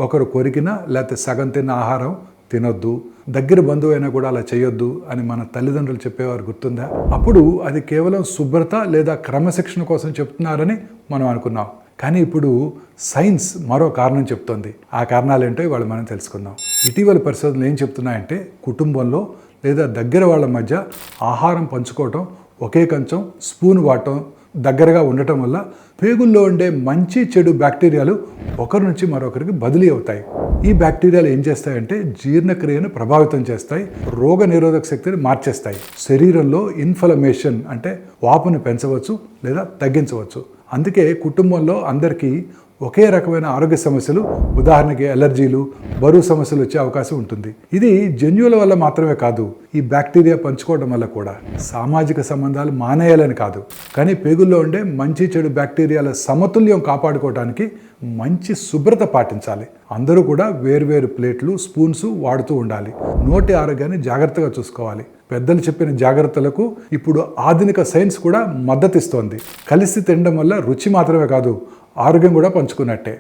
ఒకరు కొరికినా లేకపోతే సగం తిన్న ఆహారం తినొద్దు, దగ్గర బంధువు అయినా కూడా అలా చేయొద్దు అని మన తల్లిదండ్రులు చెప్పేవారు గుర్తుందా? అప్పుడు అది కేవలం శుభ్రత లేదా క్రమశిక్షణ కోసం చెప్తున్నారని మనం అనుకున్నాం. కానీ ఇప్పుడు సైన్స్ మరో కారణం చెప్తోంది. ఆ కారణాలు ఏంటో ఇవాళ మనం తెలుసుకుందాం. ఇటీవల పరిశోధనలు ఏం చెప్తున్నాయంటే, కుటుంబంలో లేదా దగ్గర వాళ్ళ మధ్య ఆహారం పంచుకోవటం, ఒకే కంచం స్పూన్ వాడటం, దగ్గరగా ఉండటం వల్ల పేగుల్లో ఉండే మంచి చెడు బ్యాక్టీరియాలు ఒకరి నుంచి మరొకరికి బదిలీ అవుతాయి. ఈ బ్యాక్టీరియాలు ఏం చేస్తాయంటే జీర్ణక్రియను ప్రభావితం చేస్తాయి, రోగ నిరోధక శక్తిని మార్చేస్తాయి, శరీరంలో ఇన్ఫ్లమేషన్ అంటే వాపును పెంచవచ్చు లేదా తగ్గించవచ్చు. అందుకే కుటుంబంలో అందరికీ ఒకే రకమైన ఆరోగ్య సమస్యలు, ఉదాహరణకి అలర్జీలు, బరువు సమస్యలు వచ్చే అవకాశం ఉంటుంది. ఇది జన్యువుల వల్ల మాత్రమే కాదు, ఈ బ్యాక్టీరియా పంచుకోవడం వల్ల కూడా. సామాజిక సంబంధాలు మానేయాలని కాదు, కానీ పేగుల్లో ఉండే మంచి చెడు బ్యాక్టీరియాల సమతుల్యం కాపాడుకోవడానికి మంచి శుభ్రత పాటించాలి. అందరూ కూడా వేర్వేరు ప్లేట్లు, స్పూన్స్ వాడుతూ ఉండాలి. నోటి ఆరోగ్యాన్ని జాగ్రత్తగా చూసుకోవాలి. పెద్దలు చెప్పిన జాగ్రత్తలకు ఇప్పుడు ఆధునిక సైన్స్ కూడా మద్దతిస్తోంది. కలిసి తినడం వల్ల రుచి మాత్రమే కాదు, ఆరోగ్యం కూడా పంచుకున్నట్టే.